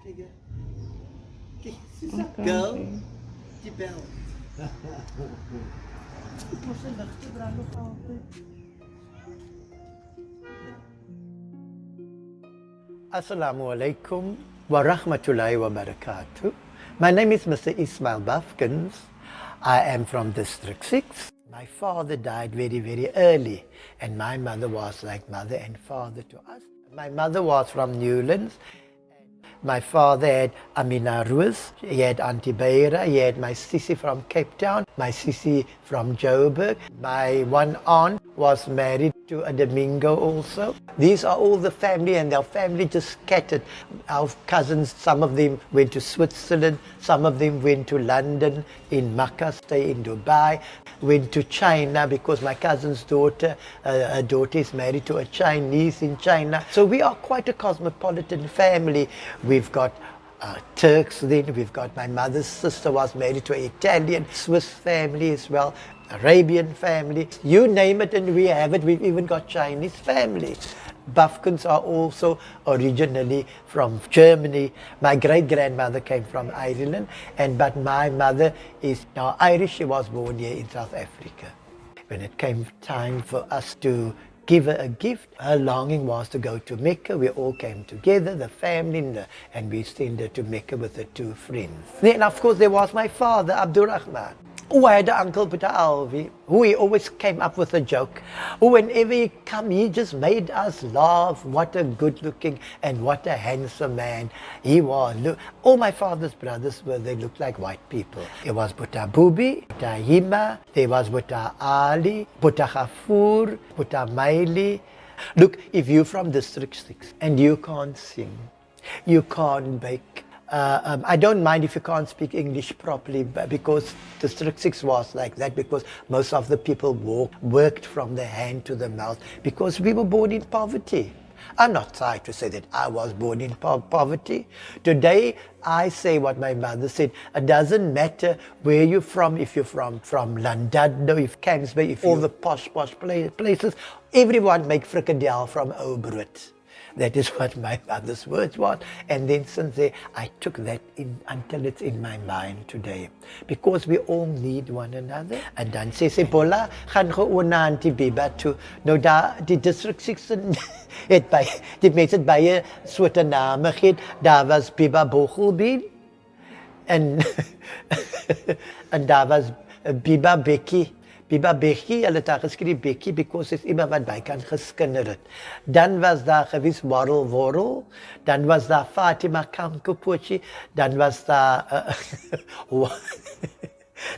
Okay, she's a girl. Die bel. Assalamu alaikum wa rahmatullahi wa barakatuh. My name is Mr. Ismail Buffkins. I am from District 6. My father died very, very early, and my mother was like mother and father to us. My mother was from Newlands. My father had Amina Ruiz, he had Auntie Beira, he had my sissy from Cape Town, my sissy from Jawwap. My one aunt was married to a Domingo also. These are all the family, and their family just scattered. Our cousins, some of them went to Switzerland, some of them went to London, in Makkah, stay in Dubai, went to China because my cousin's daughter, her daughter is married to a Chinese in China. So we are quite a cosmopolitan family. We've got Turks then, we've got my mother's sister was married to an Italian, Swiss family as well, Arabian family. You name it and we have it. We've even got Chinese family. Buffkins are also originally from Germany. My great-grandmother came from Ireland, but my mother is now Irish. She was born here in South Africa. When it came time for us to give her a gift, her longing was to go to Mecca. We all came together, the family, and we sent her to Mecca with her two friends. Then, of course, there was my father, Abdul Rahman. Oh, I had an uncle, Buddha Alvi, who he always came up with a joke. Oh, whenever he come, he just made us laugh. What a good-looking and what a handsome man he was. Look, all my father's brothers they looked like white people. It was Buddha Bubi, Buddha Hima, there was Buddha Ali, Buddha Khafoor, Buddha Maili. Look, if you're from District 6 and you can't sing, you can't bake, I don't mind if you can't speak English properly, because District 6 was like that, because most of the people worked from the hand to the mouth, because we were born in poverty. I'm not trying to say that I was born in poverty. Today, I say what my mother said. It doesn't matter where you're from, if you're from London, if Camsby, if all the posh places, everyone make frikadel from Obrut. That is what my mother's words was. And then since there, I took that in until it's in my mind today. Because we all need one another. And dan sê Bolla, gaan geoorna aan die Biba toe. Nou die District-sixion het by, die mense het baie soorte name gehad. Daar was Biba Bochelbeen. En, en daar was Biba Bekkie. Biba Bekkie, hulle het daar geskryf Bekkie, because is iemand wat by kan geskinder het. Dan was daar gewees Worrel, dan was daar Fatima Kamkopochi, dan was daar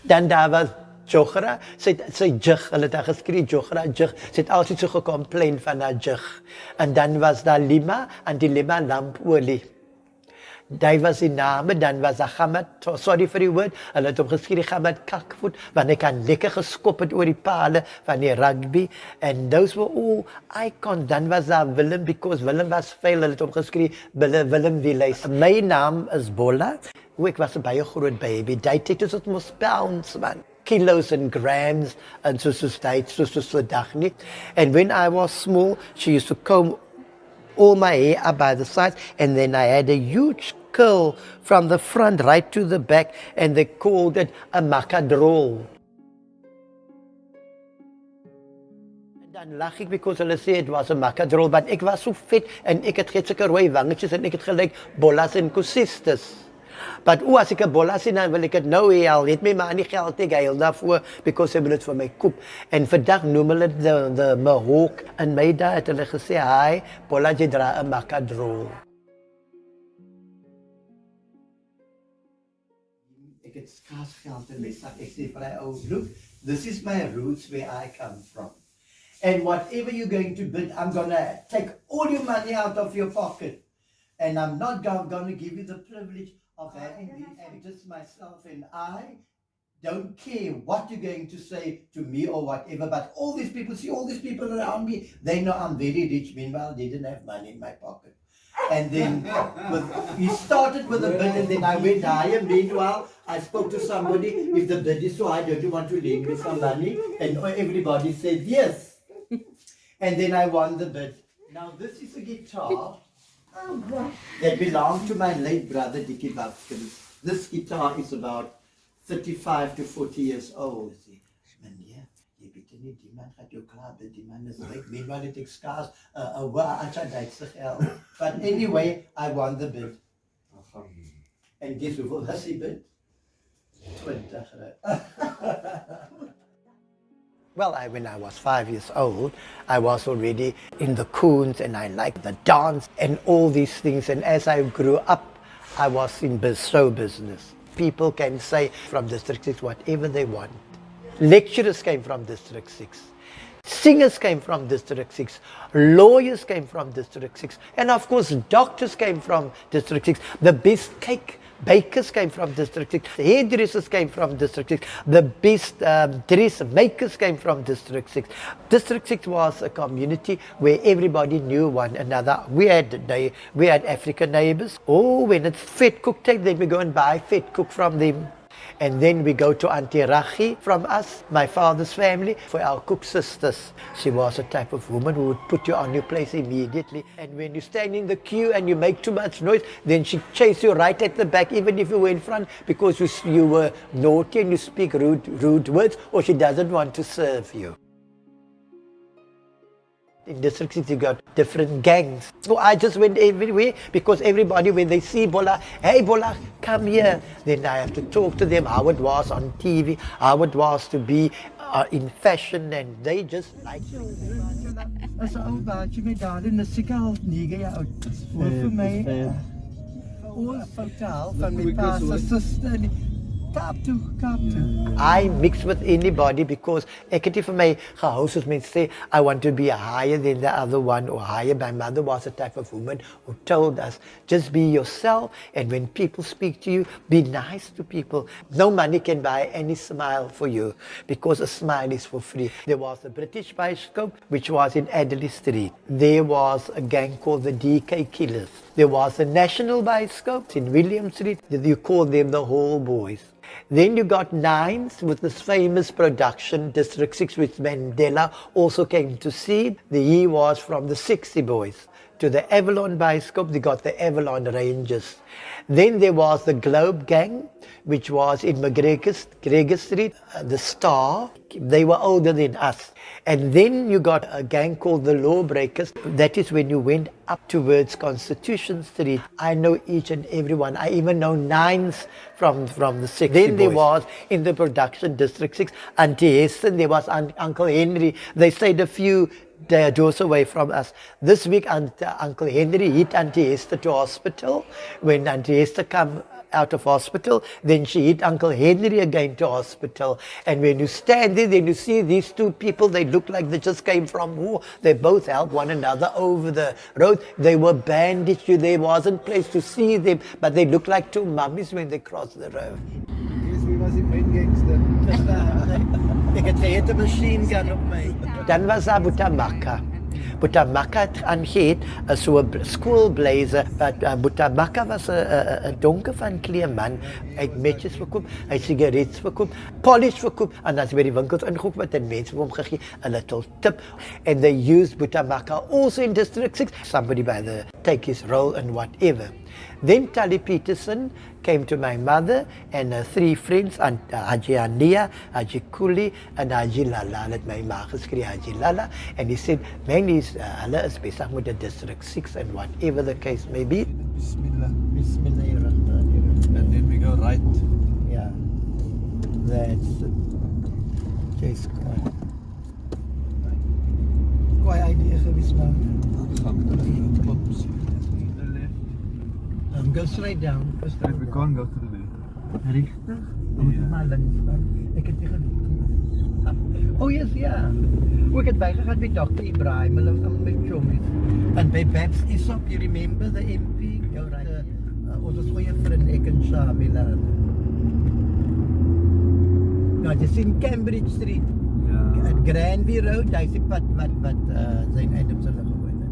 dan daar was Jogra, sy jig, hulle het daar geskryf Jogra, jig, sy het altyd so gecomplain van haar jig. En dan was daar Lima, en die Lima lampolie. Daar was die name, dan was daar Gamad, sorry for the word, hulle het opgeskryf Gamad Kakvoet, want hy kan lekker geskop het oor die pale van die rugby, and those were all icons. Dan was daar Willem, because Willem was veel, hulle het opgeskryf Willem Wieleys. My naam is Bolla. Ek was 'n baie groot baby, die tyd is het mos pounds, man. Kilos and grams, and so dag nie. And when I was small, she used to comb all my hair up by the sides, and then I had a huge curl from the front right to the back, and they called it a macadrol. And dan lag ek because hulle sê it was a macadrol, but ek was so vet, en ek het sulke rooi wangetjies, en ek het gelyk bollas en kosistes. But as ek 'n bolla sien, dan wil ek dit nou hê, al het my maar nie geld nie, hy daarvoor, because hy wil dit vir my koop. En vandag noem hulle the Mahawk, en my daar het hulle gesê, hi, bolla, jy dra 'n macadrol. Ek het skaars geld in my sak, ek sê vir hy, look, this is my roots where I come from. And whatever you're going to bid, I'm gonna take all your money out of your pocket. And I'm not gonna give you the privilege of having just myself, and I don't care what you're going to say to me or whatever, but all these people around me, they know I'm very rich. Meanwhile, they didn't have money in my pocket. And then he started with a bid, and then I went higher. Meanwhile, I spoke to somebody, if the bid is so high, don't you want to lend me some money? And everybody said yes. And then I won the bid. Now this is a guitar That belonged to my late brother, Dickie Buffkins. This guitar is about 35 to 40 years old. Meneer, jy weet nie, die man gaat jou klaar, die man is rijk, meanwhile it takes cars, as hy Duitse geld. But anyway, I won the bid. And guess hoeveel was die bid? 20 rand. Well, when I was 5 years old, I was already in the coons and I liked the dance and all these things. And as I grew up, I was in show business. People can say from District 6 whatever they want. Lecturers came from District 6. Singers came from District 6. Lawyers came from District 6. And of course, doctors came from District 6. The best cake bakers came from District 6. Hairdressers came from District 6. The best dress makers came from District 6. District 6 was a community where everybody knew one another. We had African neighbors. Oh, when it's fed cook time, then we go and buy fed cook from them. And then we go to Auntie Rachi from us, my father's family, for our cook sisters. She was a type of woman who would put you on your place immediately. And when you stand in the queue and you make too much noise, then she chase you right at the back, even if you were in front, because you were naughty and you speak rude words, or she doesn't want to serve you. In District 6, you got different gangs. So I just went everywhere because everybody, when they see Bolla, hey Bolla, come here. Then I have to talk to them how it was on TV, how it was to be in fashion, and they just like it. As 'n ou baadjie met daar in 'n sikkel 9 jaar oud. Vir my ons vertel van my pa se suster. Kaap toe. I mix with anybody because ek het nie vir my gehou soos mense sê I want to be higher than the other one or higher. My mother was a type of woman who told us just be yourself, and when people speak to you, be nice to people. No money can buy any smile for you because a smile is for free. There was a British bioscope which was in Adderley Street. There was a gang called the DK Killers. There was a National Bioscope in William Street. You call them the Hall Boys. Then you got Nines with this famous production, District 6, which Mandela also came to see. He was from the 60 Boys. To the Avalon Bioscope, they got the Avalon Rangers. Then there was the Globe Gang, which was in McGregor Street, the Star. They were older than us. And then you got a gang called the Lawbreakers. That is when you went up towards Constitution Street. I know each and every one. I even know Nines from the 60 Then there was in the production District 6, Auntie Heston, there was Uncle Henry. They stayed a few doors away from us. This week Uncle Henry hit Auntie Hester to hospital. When Auntie Hester come out of hospital, then she hit Uncle Henry again to hospital. And when you stand there, then you see these two people, they look like they just came from war. They both helped one another over the road. They were bandaged. There wasn't place to see them, but they looked like two mummies when they crossed the road. Yes, wie was die main gangster? Ek het geheet 'n machine gun op my. Dan was daar Butamaka. Butamaka het aangeheet so 'n skoolblazer. Butamaka was 'n donker van kleur man. Hy het matches verkoop, hy het sigarette verkoop, polish verkoop, en as by die winkels ingekoop wat en mense vir hom gegee 'n little tip. And they used Butamaka also in District 6. Somebody by the take his role and whatever. Then Tally Peterson came to my mother and her 3 friends, Haji Ania, Haji Kuli, and Haji Lala. Let my ma geskree Haji Lala. And he said, man, hulle is besig met the District 6 and whatever the case may be. Bismillah. Bismillahirrahmanirrahim. And then we go right. Yeah, that's it. Just quite idea geweest, man. Go straight down. Go straight We down. can't go to the left. Richtig? Maar links dan. Ek het tegen. Oh yes, ja. Ek het bygegaan met Dr. Ibrahim met Chomis. And by Babs Isop, you remember the MP? Ja, right. Ons goeie vriend ek en Shamila. Nou, dis in Cambridge Street. Ja. At Granby Road, daar is die pad wat zijn Adams hulle gewoon het.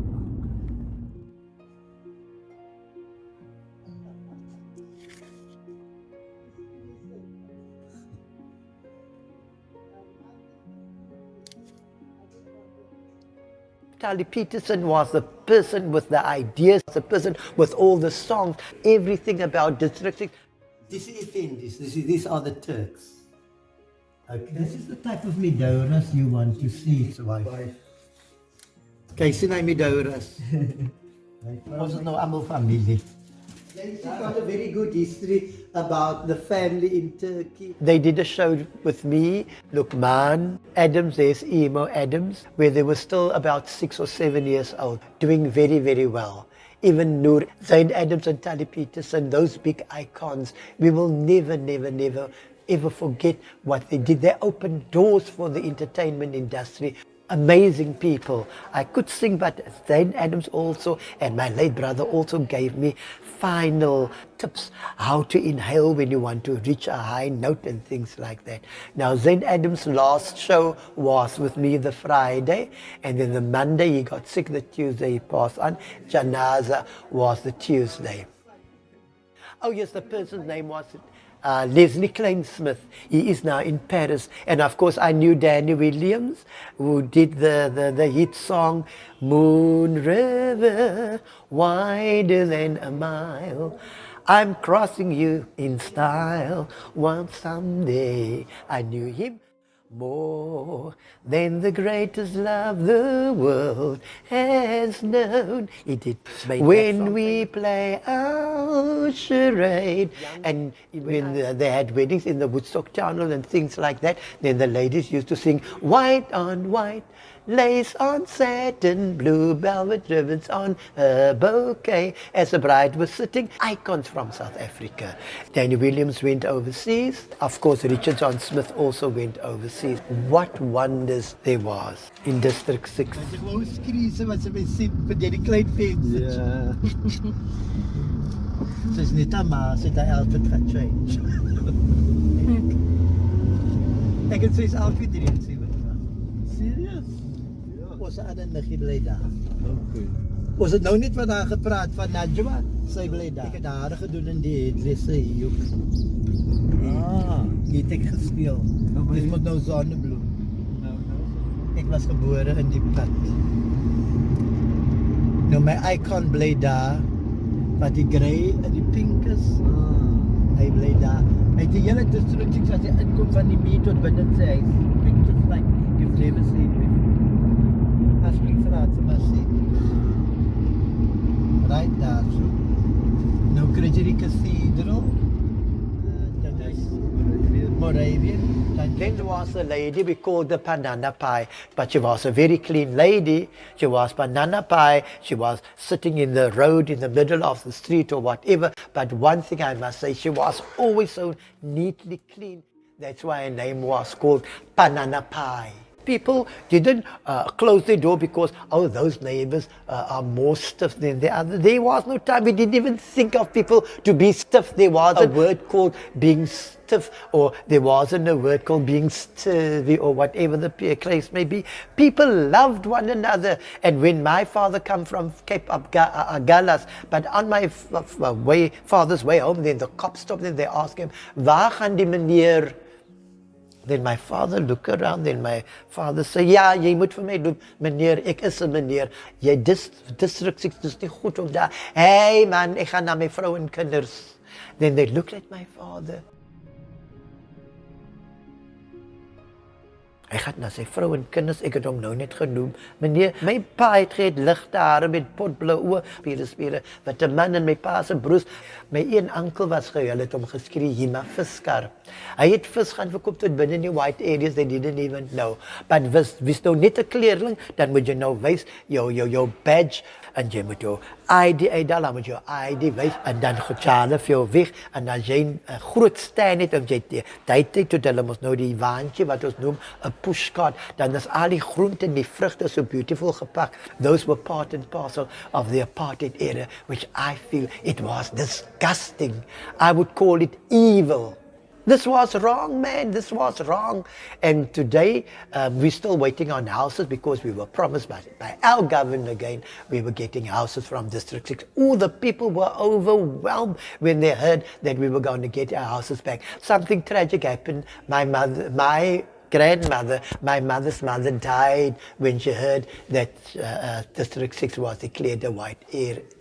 Charlie Peterson was the person with the ideas, the person with all the songs, everything about District 6. This is Effendis, these are the Turks. Okay. This is the type of Midoras you want to see. Okay, sien hy Midoras. Ons is nou almal familie. She's got a very good history about the family in Turkey. They did a show with me, Lukman Adams, there's Emo Adams, where they were still about 6 or 7 years old, doing very, very well. Even Noor, Zayn Adams and Tali Peterson, those big icons, we will never, never, never ever forget what they did. They opened doors for the entertainment industry. Amazing people. I could sing, but Zayn Adams also, and my late brother also gave me final tips how to inhale when you want to reach a high note and things like that. Now, Zayn Adams' last show was with me the Friday, and then the Monday he got sick, the Tuesday he passed on. Janaza was the Tuesday. Oh yes, the person's name was Leslie Klein-Smith. He is now in Paris. And of course I knew Danny Williams, who did the hit song Moon River, wider than a mile. I'm crossing you in style, once someday. I knew him. More than the greatest love the world has known. He did when we play our charade. And when they had weddings in the Woodstock Channel and things like that, then the ladies used to sing white on white, lace on satin, blue velvet ribbons on a bouquet. As the bride was sitting, icons from South Africa. Danny Williams went overseas. Of course, Richard John Smith also went overseas. What wonders there was in District 6. Ja. Sy's net 'n ma, sy het haar outfit gechange. Ek het sy's outfit 73. Serieus? Ons ander niggie bly daar. Okay. Ons het nou net van haar gepraat van Najwa, sy bly daar. Ek het haar gedoen in die hairdresser hier ook. Hier het ek gespeel. Dis moet nou Zonnebloem. Ek was gebore in die pad. Nou my icon bly daar, wat die grey en die pink is. Hy bly daar. Hy het die hele district as hy inkom van die meet tot binne sy huis. Pictures like you've never seen before. As we praat, so maar sê. Right daar so. Nou kry jy die cathedral. Moravian. Then there was a lady we called the Banana Pie, but she was a very clean lady. She was Banana Pie. She was sitting in the road in the middle of the street or whatever. But one thing I must say, she was always so neatly clean. That's why her name was called Banana Pie. People didn't close their door because, oh, those neighbors are more stiff than the other. There was no time. We didn't even think of people to be stiff. There was a word called being stiff, or there wasn't a word called being sturdy, or whatever the case may be. People loved one another. And when my father come from Cape Agalas, but on my father's way home, then the cops stopped and they asked him, waar gaan die meneer? Then my father look around, then my father say, ja, jy moet vir my doen, meneer, ek is 'n meneer, jy District 6 is nie goed om daar, hey man, ek gaan na my vrou en kinders. Then they looked at my father. Hy gaan na sy vrou en kinders, ek het hom nou net genoem. Meneer, my pa het ligte hare met potblou oë, spiere, wat 'n man in my pa se broers. My een oom was gehuil, het hom geskree, Hima viskar. Hy het vis gaan verkoop tot binne in die white areas, they didn't even know. But wist nou net 'n kleerling, dan moet jy nou wys, jou badge, en jy moet jou ID uitdaal, dan moet jou ID wys, en dan gechale vir jou weg, en as jy 'n groot stand het, en jy tyd tot hulle mos nou die waantjie, wat ons noem, 'n pushcart, dan is al die groente en die vrugte so beautiful gepak. Those were part and parcel of the apartheid era, which I feel it was disgusting. I would call it evil. This was wrong, man. This was wrong. And today, we're still waiting on houses because we were promised by our government again, we were getting houses from District 6. All the people were overwhelmed when they heard that we were going to get our houses back. Something tragic happened. My grandmother, my mother's mother, died when she heard that District 6 was declared a white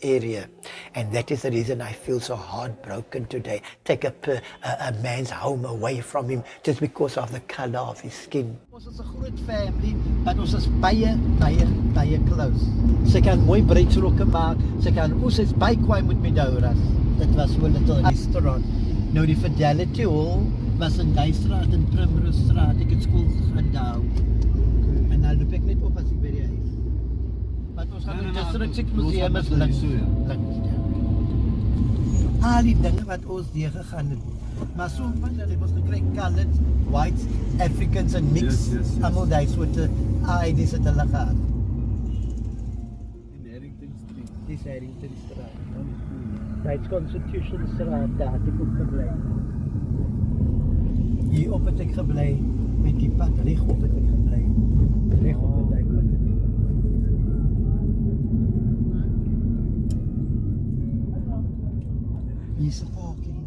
area. And that is the reason I feel so heartbroken today. Take a man's home away from him just because of the color of his skin. Ons is 'n groot family, but ons is baie close. Sy kan mooi bruidsrokke maak, sy kan ons is baie kwaai met my douras. Dit was so 'n little restaurant. Nou die Fidelity Hall was in Dijstraat en Primrose Straat. Ek het skool gegaan daar. En dan loop ek net op as ek by die huis. Wat ons gaan die District-sixion museum is links. Al die dinge wat ons deur gegaan het. Maar so van hulle het ons gekry colored, whites, Africans en mix. Almal daai soorte ID's het hulle gehad. Dis Harrington Straat. Dis Constitution Straat, daar het ek ook gebly. Hier op het ek gebly, met die pad reg op het ek gebly. Reg op het ek gebly. Hier is 'n parking.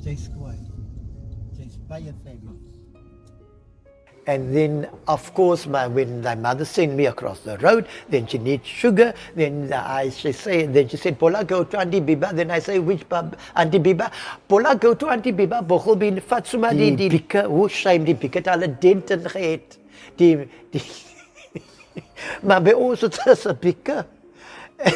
Jy's kwaai. Jy's baie fabulous. And then, of course, when my mother sent me across the road, then she needs sugar. Then she said, "Bolla, go to Auntie Biba." Then I say, "Which Auntie Biba?" "Bolla, go to Auntie Biba." Bochel bin Fatsuma die bikke, hoe shame die bikke het alle denten gehad. Maar by ons het is 'n bikke. En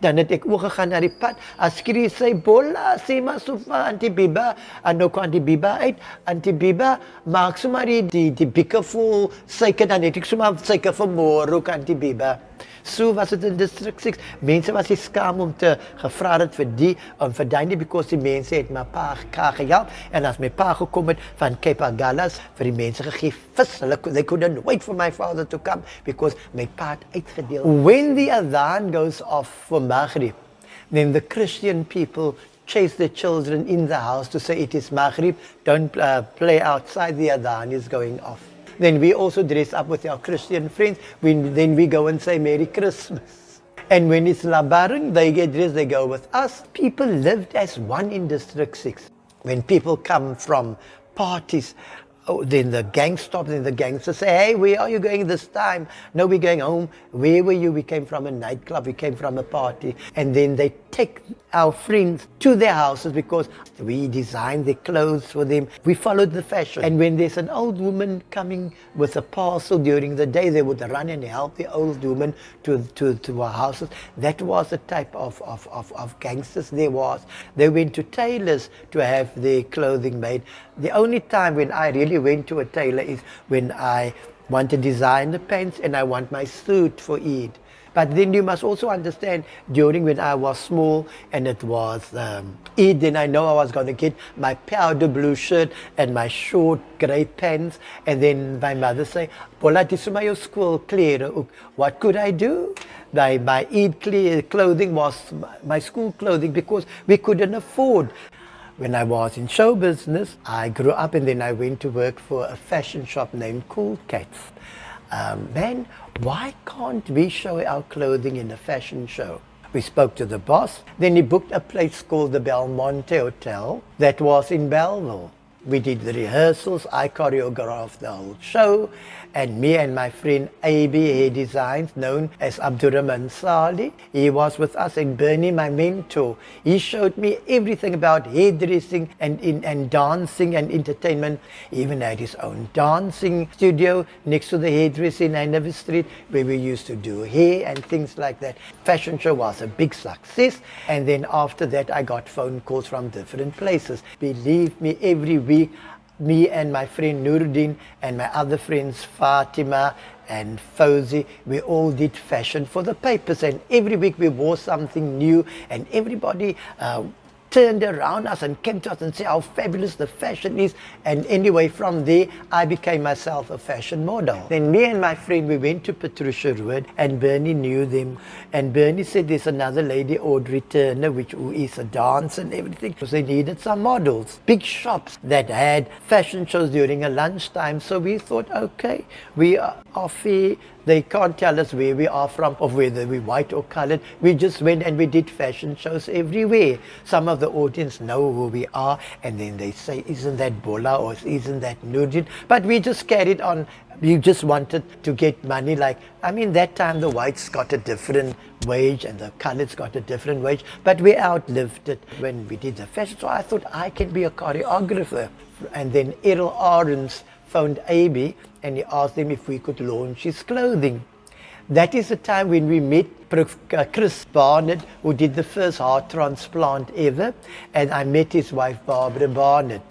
dan het ek oorgegaan na die pad. As skree sy, "Bolla, sê maar so vir Auntie Biba." En nou kwam Auntie Biba uit. "Auntie Biba, maak sommer die bikke vol suiker." Dan het ek sommer suiker vermoor ook Auntie Biba. So was dit in District 6. Mense was nie skaam om te gevra het vir die en vir daai nie, because die mense het my pa gehelp. En as my pa gekom het van Cape Malay vir die mense gegee vis. They couldn't wait for my father to come because my pa het uitgedeel. When the adhan goes off for Maghrib, then the Christian people chase their children in the house to say it is Maghrib, don't play outside, the adhan is going off. Then we also dress up with our Christian friends. Then we go and say Merry Christmas. And when it's Labaran, they get dressed, they go with us. People lived as one in District 6. When people come from parties, then the gang stops and the gangsters say, "Hey, where are you going this time?" "No, we're going home." "Where were you?" "We came from a nightclub, we came from a party." And then they take our friends to their houses because we designed their clothes for them. We followed the fashion. And when there's an old woman coming with a parcel during the day, they would run and help the old woman to our houses. That was the type of gangsters there was. They went to tailors to have their clothing made. The only time when I really went to a tailor is when I want to design the pants and I want my suit for Eid. But then you must also understand, during when I was small and it was Eid, then I know I was going to get my powder blue shirt and my short grey pants. And then my mother say, "Bolla, dis is my school klere ook." What could I do? My Eid clothing was my school clothing because we couldn't afford. When I was in show business, I grew up and then I went to work for a fashion shop named Cool Cats. Man, why can't we show our clothing in a fashion show? We spoke to the boss. Then he booked a place called the Belmonte Hotel that was in Belleville. We did the rehearsals, I choreographed the whole show, and me and my friend AB Hair Designs, known as Abdurrahman Salih, he was with us, and Bernie, my mentor. He showed me everything about hairdressing and dancing and entertainment. He even had his own dancing studio next to the hairdressing in Hanover Street, where we used to do hair and things like that. Fashion show was a big success, and then after that I got phone calls from different places. Believe me, every week, me and my friend Nuruddin and my other friends Fatima and Fauzi, we all did fashion for the papers, and every week we wore something new, and everybody turned around us and came to us and said how fabulous the fashion is. And anyway, from there I became myself a fashion model. Then me and my friend, we went to Patricia Road, and Bernie knew them, and Bernie said there's another lady, Audrey Turner, who is a dancer and everything, because they needed some models. Big shops that had fashion shows during a lunchtime. So we thought, okay, we are fair. They can't tell us where we are from or whether we're white or colored. We just went and we did fashion shows everywhere. Some of the audience know who we are, and then they say, isn't that Bolla or isn't that Nurdin? But we just carried on. We just wanted to get money. Like, I mean, that time the whites got a different wage and the coloreds got a different wage, but we outlived it when we did the fashion. So I thought I can be a choreographer. And then Errol Arends phoned AB and he asked him if we could launch his clothing. That is the time when we met Chris Barnett, who did the first heart transplant ever, and I met his wife Barbara Barnett.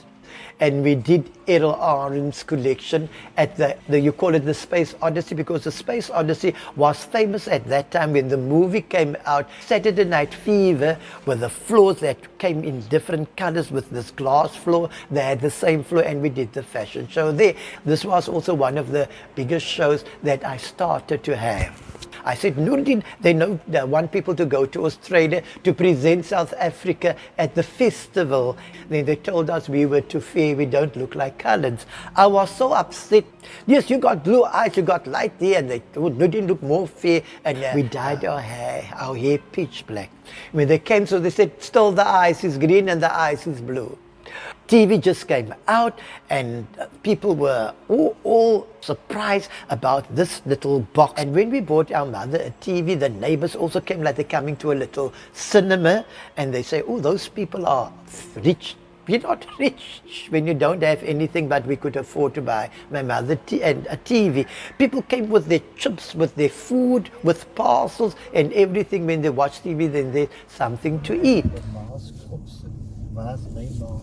And we did Errol Arends' collection at you call it the Space Odyssey, because the Space Odyssey was famous at that time when the movie came out, Saturday Night Fever, with the floors that came in different colors with this glass floor. They had the same floor, and we did the fashion show there. This was also one of the biggest shows that I started to have. I said, Nurdin, they want people to go to Australia to present South Africa at the festival. Then they told us we were too fair, we don't look like coloureds. I was so upset. Yes, you got blue eyes, you got light hair, and they told Nurdin look more fair. And we dyed our hair pitch black. When they came, so they said, still the eyes is green and the eyes is blue. TV just came out, and people were all surprised about this little box. And when we bought our mother a TV, the neighbors also came, like they're coming to a little cinema, and they say, oh, those people are rich. You're not rich when you don't have anything, but we could afford to buy my mother and a TV. People came with their chips, with their food, with parcels and everything. When they watch TV, then there's something to eat. Where's my mask now?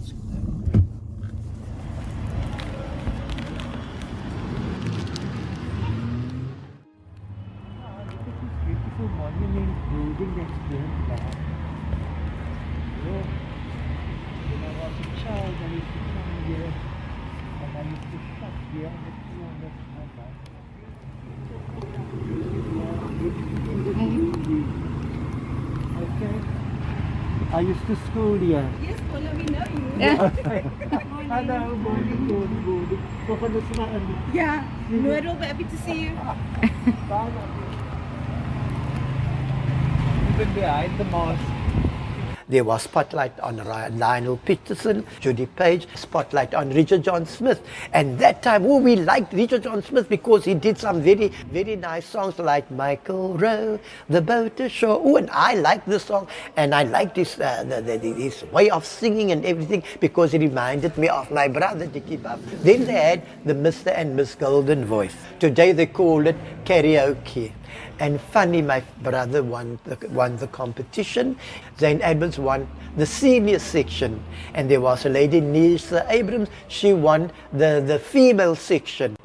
Beautiful monument building that's built now. When I was a child, I used to come here and I used to shop here on the corner of my life. Okay. I used to school here. Yes, Bolla, we know you. Hello, morning. Yeah, Noodle, happy to see you. Even behind the mask. There was spotlight on Lionel Peterson, Judy Page, spotlight on Richard John Smith. And that time, we liked Richard John Smith because he did some very, very nice songs like Michael Rowe, The Boat Ashore. Oh, and I liked this song, and I liked his way of singing and everything because it reminded me of my brother, Dickie Buff. Then they had the Mr. and Miss Golden Voice. Today they call it karaoke. And funny, my brother won the competition. Zane Edmonds won the senior section. And there was a lady, Nisa Abrams, she won the female section.